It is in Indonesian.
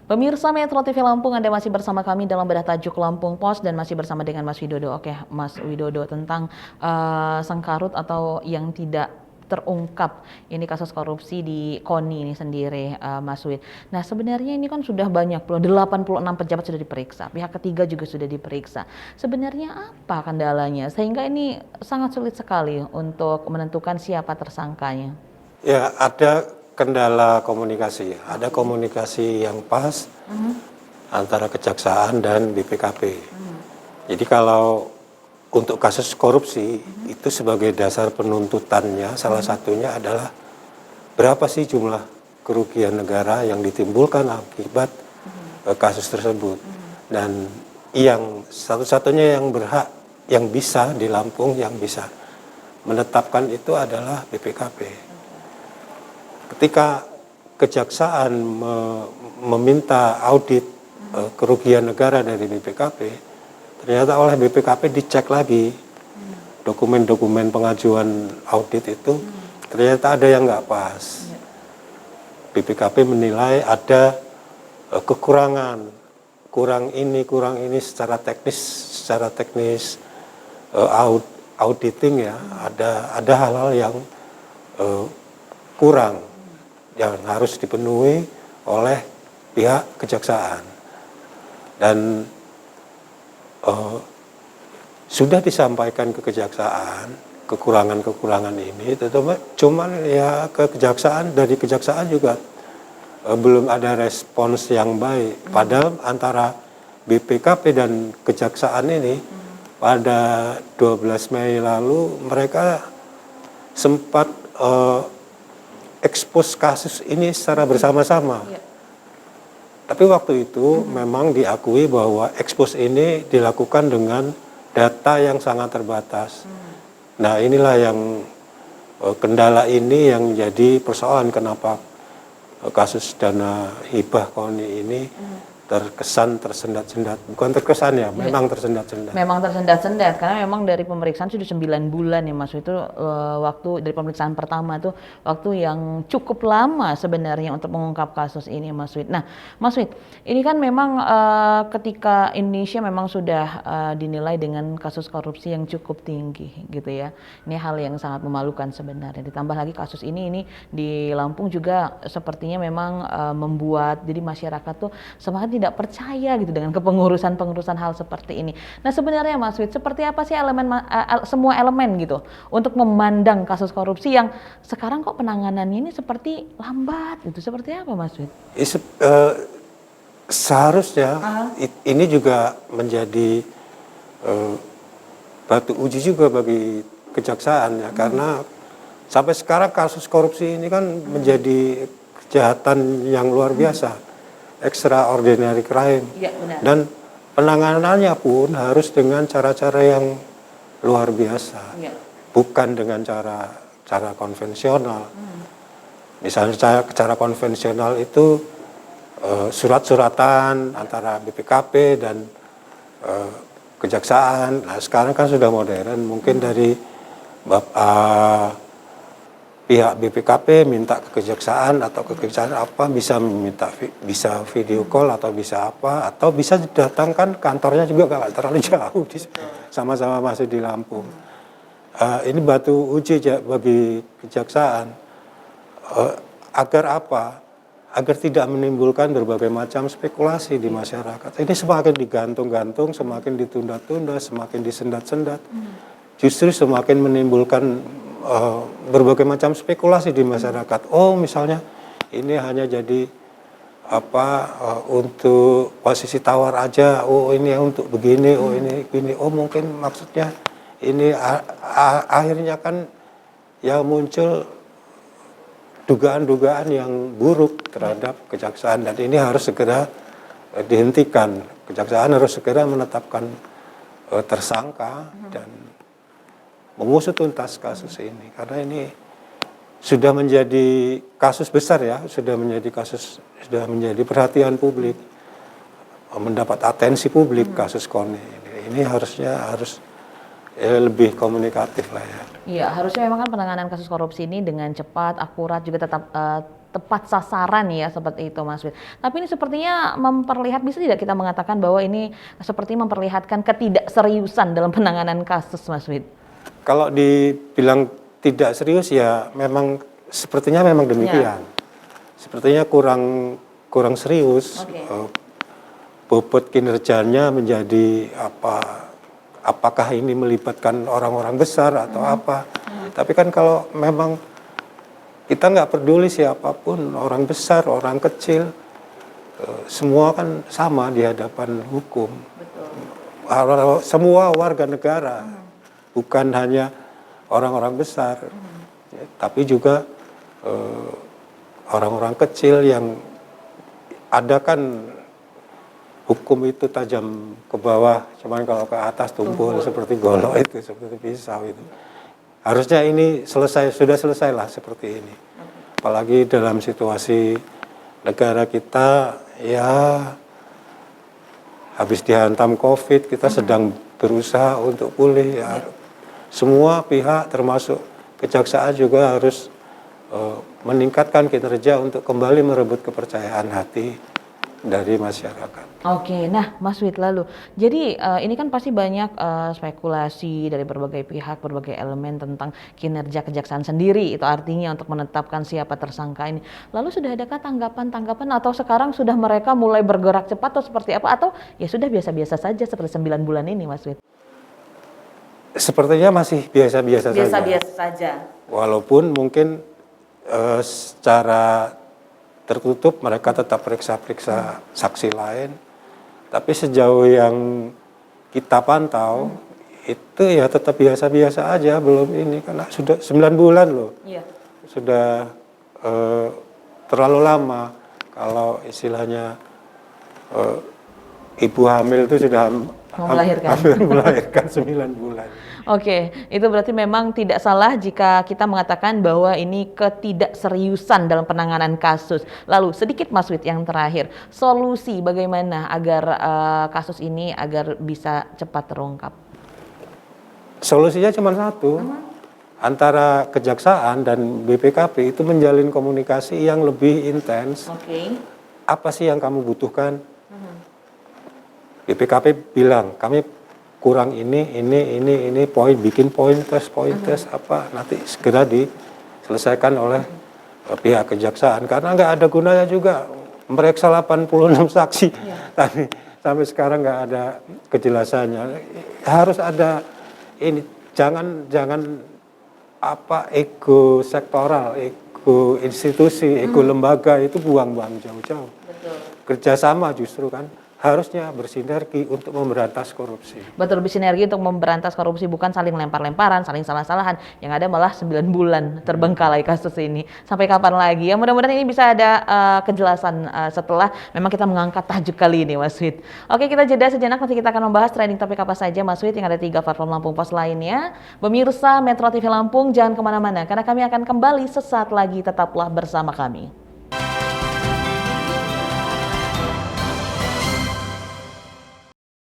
Pemirsa Metro TV Lampung, Anda masih bersama kami dalam bedah tajuk Lampung Pos dan masih bersama dengan Mas Widodo. Oke, Mas Widodo, tentang sengkarut atau yang tidak terungkap ini kasus korupsi di KONI ini sendiri, Mas Wid. Nah, sebenarnya ini kan sudah banyak, 86 pejabat sudah diperiksa, pihak ketiga juga sudah diperiksa. Sebenarnya apa kendalanya sehingga ini sangat sulit sekali untuk menentukan siapa tersangkanya? Ya, ada kendala komunikasi. Ada komunikasi yang pas antara Kejaksaan dan BPKP. Jadi kalau untuk kasus korupsi itu sebagai dasar penuntutannya salah satunya adalah berapa sih jumlah kerugian negara yang ditimbulkan akibat kasus tersebut. Dan yang satu-satunya yang berhak, yang bisa di Lampung, yang bisa menetapkan itu adalah BPKP. Ketika Kejaksaan meminta audit kerugian negara dari BPKP, ternyata oleh BPKP dicek lagi dokumen-dokumen pengajuan audit itu, ternyata ada yang nggak pas. BPKP menilai ada kekurangan, kurang ini secara teknis auditing ya, ada hal-hal yang kurang yang harus dipenuhi oleh pihak Kejaksaan. Dan sudah disampaikan ke Kejaksaan kekurangan-kekurangan ini, cuman ya ke Kejaksaan, dari Kejaksaan juga belum ada respons yang baik. Padahal antara BPKP dan Kejaksaan ini pada 12 Mei lalu mereka sempat ekspos kasus ini secara bersama-sama. Tapi waktu itu memang diakui bahwa ekspos ini dilakukan dengan data yang sangat terbatas. Nah, inilah yang kendala ini yang jadi persoalan kenapa kasus dana hibah KONI ini terkesan tersendat-sendat. Bukan terkesan ya, memang tersendat-sendat. Memang tersendat-sendat karena memang dari pemeriksaan sudah 9 bulan ya Mas. Itu waktu dari pemeriksaan pertama itu waktu yang cukup lama sebenarnya untuk mengungkap kasus ini, Mas Wid. Nah, Mas Wid, ini kan memang ketika Indonesia memang sudah dinilai dengan kasus korupsi yang cukup tinggi gitu ya. Ini hal yang sangat memalukan sebenarnya. Ditambah lagi kasus ini di Lampung juga sepertinya memang membuat jadi masyarakat tuh semakin tidak percaya gitu dengan kepengurusan hal seperti ini. Nah, sebenarnya Mas Wid, seperti apa sih semua elemen gitu untuk memandang kasus korupsi yang sekarang kok penanganannya ini seperti lambat gitu? Seperti apa Mas Wid? Seharusnya ini juga menjadi batu uji juga bagi Kejaksaan ya, karena sampai sekarang kasus korupsi ini kan menjadi kejahatan yang luar biasa. Extraordinary crime, ya, benar. Dan penanganannya pun harus dengan cara-cara yang luar biasa, bukan dengan cara konvensional. Misalnya cara konvensional itu surat-suratan antara BPKP dan Kejaksaan. Nah, sekarang kan sudah modern, mungkin dari pihak BPKP minta ke Kejaksaan atau ke Kejaksaan apa bisa video call atau bisa apa, atau bisa didatangkan, kantornya juga nggak terlalu jauh, sama-sama masih di Lampung. Ini batu uji bagi Kejaksaan agar apa? Agar tidak menimbulkan berbagai macam spekulasi di masyarakat. Ini semakin digantung-gantung, semakin ditunda-tunda, semakin disendat-sendat, justru semakin menimbulkan berbagai macam spekulasi di masyarakat. Oh, misalnya ini hanya jadi untuk posisi tawar aja. Oh, ini untuk begini. Oh, ini begini. Oh, mungkin maksudnya ini akhirnya kan ya muncul dugaan-dugaan yang buruk terhadap Kejaksaan, dan ini harus segera dihentikan. Kejaksaan harus segera menetapkan tersangka dan mengusut tuntas kasus ini, karena ini sudah menjadi kasus besar ya, sudah menjadi perhatian publik, mendapat atensi publik kasus KONI ini. Ini harus lebih komunikatif lah ya. Iya, harusnya memang kan penanganan kasus korupsi ini dengan cepat, akurat, juga tetap tepat sasaran ya seperti itu Mas Wid. Tapi ini sepertinya bisa tidak kita mengatakan bahwa ini seperti memperlihatkan ketidakseriusan dalam penanganan kasus Mas Wid? Kalau dibilang tidak serius ya memang sepertinya memang demikian. Sepertinya kurang serius. Bobot kinerjanya menjadi apakah ini melibatkan orang-orang besar atau apa. Tapi kan kalau memang kita nggak peduli siapapun, orang besar, orang kecil, semua kan sama di hadapan hukum. Betul. Semua warga negara, bukan hanya orang-orang besar, tapi juga orang-orang kecil yang ada kan hukum itu tajam ke bawah, cuman kalau ke atas tumpul seperti golok itu, seperti pisau itu. Harusnya ini sudah selesai lah seperti ini. Apalagi dalam situasi negara kita ya habis dihantam COVID, kita sedang berusaha untuk pulih ya. Semua pihak termasuk kejaksaan juga harus meningkatkan kinerja untuk kembali merebut kepercayaan hati dari masyarakat. Oke, nah Mas Wid lalu, jadi ini kan pasti banyak spekulasi dari berbagai pihak, berbagai elemen tentang kinerja kejaksaan sendiri, itu artinya untuk menetapkan siapa tersangka ini. Lalu sudah adakah tanggapan atau sekarang sudah mereka mulai bergerak cepat atau seperti apa? Atau ya sudah biasa-biasa saja seperti 9 bulan ini Mas Wid? Sepertinya masih biasa-biasa saja. Biasa-biasa saja. Walaupun mungkin secara tertutup mereka tetap periksa-periksa saksi lain. Tapi sejauh yang kita pantau itu ya tetap biasa-biasa aja, belum ini karena sudah 9 bulan loh. Iya. Sudah terlalu lama kalau istilahnya ibu hamil itu sudah hampir melahirkan 9 bulan. Oke, itu berarti memang tidak salah jika kita mengatakan bahwa ini ketidakseriusan dalam penanganan kasus. Lalu sedikit Mas Wid yang terakhir, solusi bagaimana agar kasus ini agar bisa cepat terungkap? Solusinya cuma satu, antara kejaksaan dan BPKP itu menjalin komunikasi yang lebih intens. Apa sih yang kamu butuhkan? BPKP bilang, kami kurang ini bikin poin tes apa nanti segera diselesaikan oleh pihak kejaksaan karena nggak ada gunanya juga meriksa 86 saksi tapi sampai sekarang nggak ada kejelasannya. Harus ada ini, jangan ego sektoral, ego institusi, ego lembaga itu buang-buang jauh-jauh. Kerjasama justru kan harusnya bersinergi untuk memberantas korupsi. Betul, bersinergi untuk memberantas korupsi, bukan saling lempar-lemparan, saling salah-salahan. Yang ada malah 9 bulan terbengkalai kasus ini. Sampai kapan lagi? Ya mudah-mudahan ini bisa ada kejelasan setelah memang kita mengangkat tajuk kali ini Mas Wid. Oke, kita jeda sejenak, nanti kita akan membahas trending topik apa saja Mas Wid yang ada 3 platform Lampung Pos lainnya. Pemirsa Metro TV Lampung, jangan kemana-mana karena kami akan kembali sesaat lagi, tetaplah bersama kami.